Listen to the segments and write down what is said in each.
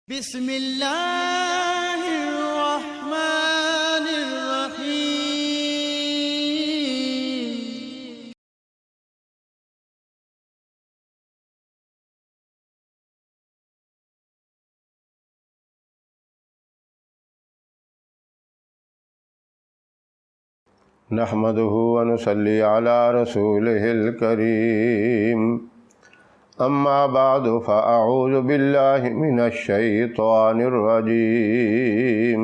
بسم اللہ الرحمن الرحیم۔ نحمده ونصلي على رسوله الكريم، اما بعد فاعوذ بالله من الشیطان الرجیم،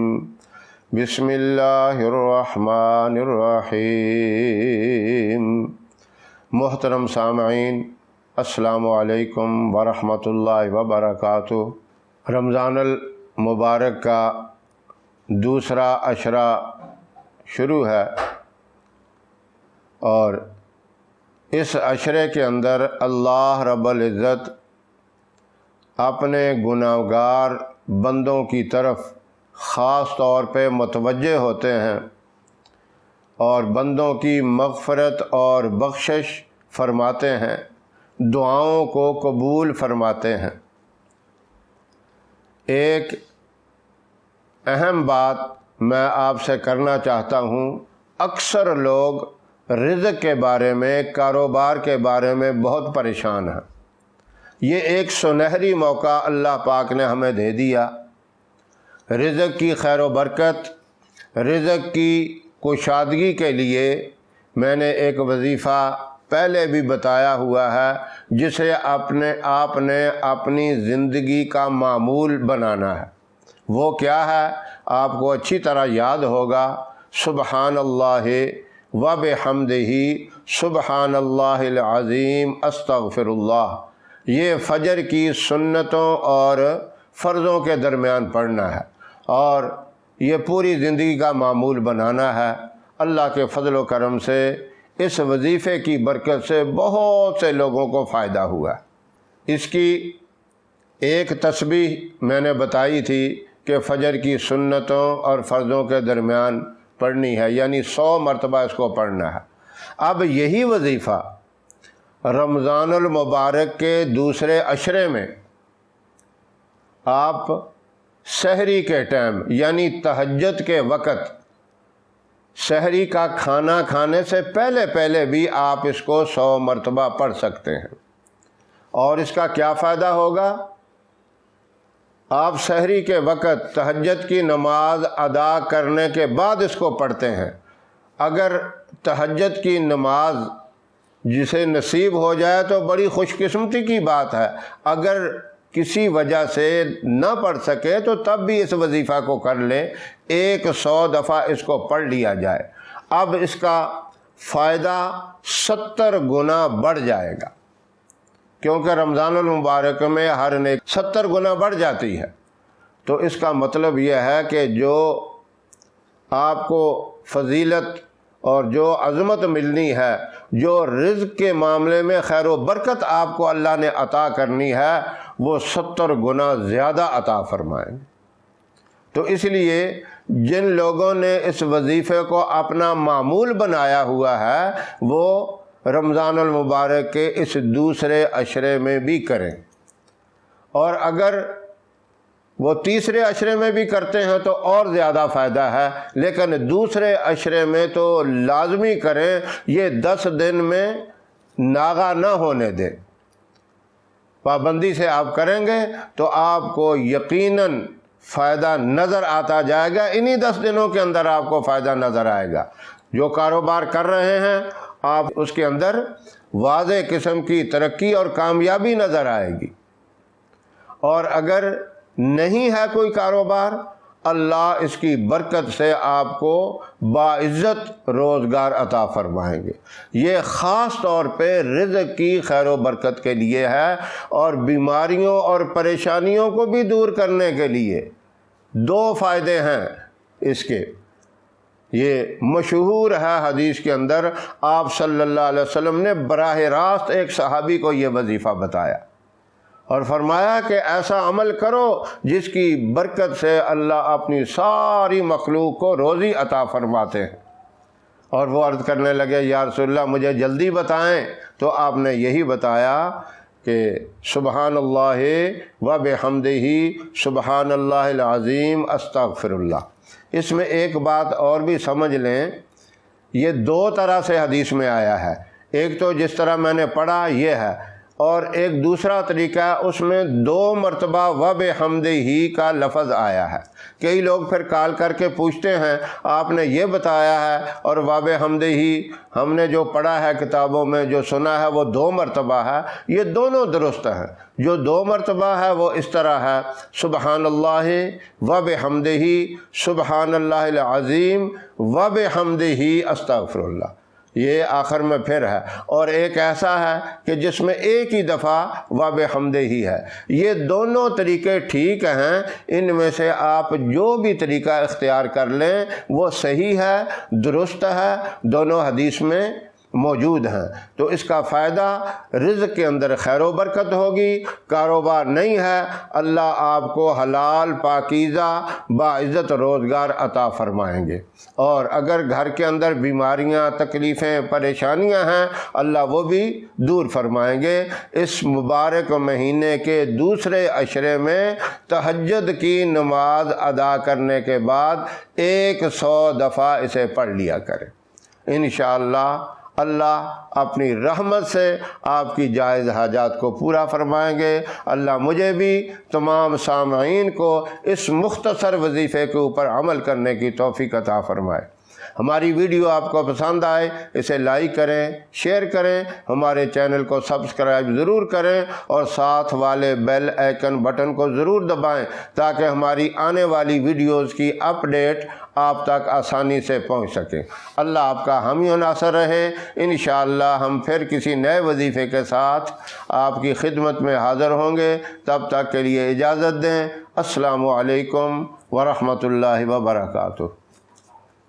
بسم اللہ الرحمن الرحیم۔ محترم سامعین، السلام علیکم ورحمۃ اللہ وبرکاتہ۔ رمضان المبارک کا دوسرا عشرہ شروع ہے، اور اس عشرے کے اندر اللہ رب العزت اپنے گناہگار بندوں کی طرف خاص طور پہ متوجہ ہوتے ہیں اور بندوں کی مغفرت اور بخشش فرماتے ہیں، دعاؤں کو قبول فرماتے ہیں۔ ایک اہم بات میں آپ سے کرنا چاہتا ہوں، اکثر لوگ رزق کے بارے میں، کاروبار کے بارے میں بہت پریشان ہیں۔ یہ ایک سنہری موقع اللہ پاک نے ہمیں دے دیا، رزق کی خیر و برکت، رزق کی کشادگی کے لیے میں نے ایک وظیفہ پہلے بھی بتایا ہوا ہے، جسے آپ نے اپنی زندگی کا معمول بنانا ہے۔ وہ کیا ہے؟ آپ کو اچھی طرح یاد ہوگا، سبحان اللہ وبحمدہ سبحان اللہ العظیم استغفر اللہ۔ یہ فجر کی سنتوں اور فرضوں کے درمیان پڑھنا ہے، اور یہ پوری زندگی کا معمول بنانا ہے۔ اللہ کے فضل و کرم سے اس وظیفے کی برکت سے بہت سے لوگوں کو فائدہ ہوا۔ اس کی ایک تسبیح میں نے بتائی تھی کہ فجر کی سنتوں اور فرضوں کے درمیان پڑھنی ہے، یعنی 100 مرتبہ اس کو پڑھنا ہے۔ اب یہی وظیفہ رمضان المبارک کے دوسرے عشرے میں آپ سحری کے ٹائم، یعنی تہجد کے وقت، سحری کا کھانا کھانے سے پہلے بھی آپ اس کو 100 مرتبہ پڑھ سکتے ہیں۔ اور اس کا کیا فائدہ ہوگا؟ آپ سحری کے وقت تہجد کی نماز ادا کرنے کے بعد اس کو پڑھتے ہیں۔ اگر تہجد کی نماز جسے نصیب ہو جائے تو بڑی خوش قسمتی کی بات ہے، اگر کسی وجہ سے نہ پڑھ سکے تو تب بھی اس وظیفہ کو کر لے، 100 دفعہ اس کو پڑھ لیا جائے۔ اب اس کا فائدہ 70 گنا بڑھ جائے گا، کیونکہ رمضان المبارک میں ہر نیک 70 گنا بڑھ جاتی ہے۔ تو اس کا مطلب یہ ہے کہ جو آپ کو فضیلت اور جو عظمت ملنی ہے، جو رزق کے معاملے میں خیر و برکت آپ کو اللہ نے عطا کرنی ہے، وہ 70 گنا زیادہ عطا فرمائیں۔ تو اس لیے جن لوگوں نے اس وظیفے کو اپنا معمول بنایا ہوا ہے، وہ رمضان المبارک کے اس دوسرے عشرے میں بھی کریں، اور اگر وہ تیسرے عشرے میں بھی کرتے ہیں تو اور زیادہ فائدہ ہے، لیکن دوسرے عشرے میں تو لازمی کریں۔ یہ 10 دن میں ناغہ نہ ہونے دیں، پابندی سے آپ کریں گے تو آپ کو یقیناً فائدہ نظر آتا جائے گا۔ انہی 10 دنوں کے اندر آپ کو فائدہ نظر آئے گا۔ جو کاروبار کر رہے ہیں، آپ اس کے اندر واضح قسم کی ترقی اور کامیابی نظر آئے گی۔ اور اگر نہیں ہے کوئی کاروبار، اللہ اس کی برکت سے آپ کو باعزت روزگار عطا فرمائیں گے۔ یہ خاص طور پہ رزق کی خیر و برکت کے لیے ہے، اور بیماریوں اور پریشانیوں کو بھی دور کرنے کے لیے 2 فائدے ہیں اس کے۔ یہ مشہور ہے حدیث کے اندر، آپ صلی اللہ علیہ وسلم نے براہ راست ایک صحابی کو یہ وظیفہ بتایا اور فرمایا کہ ایسا عمل کرو جس کی برکت سے اللہ اپنی ساری مخلوق کو روزی عطا فرماتے ہیں۔ اور وہ عرض کرنے لگے، یا رسول اللہ مجھے جلدی بتائیں۔ تو آپ نے یہی بتایا کہ سبحان اللہ و بحمدہ سبحان اللہ العظیم استغفر اللہ۔ اس میں ایک بات اور بھی سمجھ لیں، یہ دو طرح سے حدیث میں آیا ہے، ایک تو جس طرح میں نے پڑھا یہ ہے، اور ایک دوسرا طریقہ اس میں 2 مرتبہ و بحمدہ کا لفظ آیا ہے۔ کئی لوگ پھر کال کر کے پوچھتے ہیں آپ نے یہ بتایا ہے اور و بحمدہ ہم نے جو پڑھا ہے کتابوں میں جو سنا ہے وہ 2 مرتبہ ہے۔ یہ دونوں درست ہیں، جو 2 مرتبہ ہے وہ اس طرح ہے سبحان اللہ و بحمدہ سبحان اللہ العظیم و بحمدہ استغفر اللہ، یہ آخر میں پھر ہے، اور ایک ایسا ہے کہ جس میں ایک ہی دفعہ و بحمدہ ہی ہے۔ یہ دونوں طریقے ٹھیک ہیں، ان میں سے آپ جو بھی طریقہ اختیار کر لیں وہ صحیح ہے، درست ہے، دونوں حدیث میں موجود ہیں۔ تو اس کا فائدہ رزق کے اندر خیر و برکت ہوگی۔ کاروبار نہیں ہے، اللہ آپ کو حلال پاکیزہ باعزت روزگار عطا فرمائیں گے، اور اگر گھر کے اندر بیماریاں تکلیفیں پریشانیاں ہیں اللہ وہ بھی دور فرمائیں گے۔ اس مبارک مہینے کے دوسرے عشرے میں تہجد کی نماز ادا کرنے کے بعد 100 دفعہ اسے پڑھ لیا کریں، انشاءاللہ اللہ اپنی رحمت سے آپ کی جائز حاجات کو پورا فرمائیں گے۔ اللہ مجھے بھی تمام سامعین کو اس مختصر وظیفے کے اوپر عمل کرنے کی توفیق عطا فرمائے۔ ہماری ویڈیو آپ کو پسند آئے اسے لائک کریں، شیئر کریں، ہمارے چینل کو سبسکرائب ضرور کریں، اور ساتھ والے بیل آئیکن بٹن کو ضرور دبائیں تاکہ ہماری آنے والی ویڈیوز کی اپڈیٹ آپ تک آسانی سے پہنچ سکیں۔ اللہ آپ کا حامی و ناصر رہے۔ انشاءاللہ ہم پھر کسی نئے وظیفے کے ساتھ آپ کی خدمت میں حاضر ہوں گے، تب تک کے لیے اجازت دیں۔ السلام علیکم ورحمۃ اللہ وبرکاتہ۔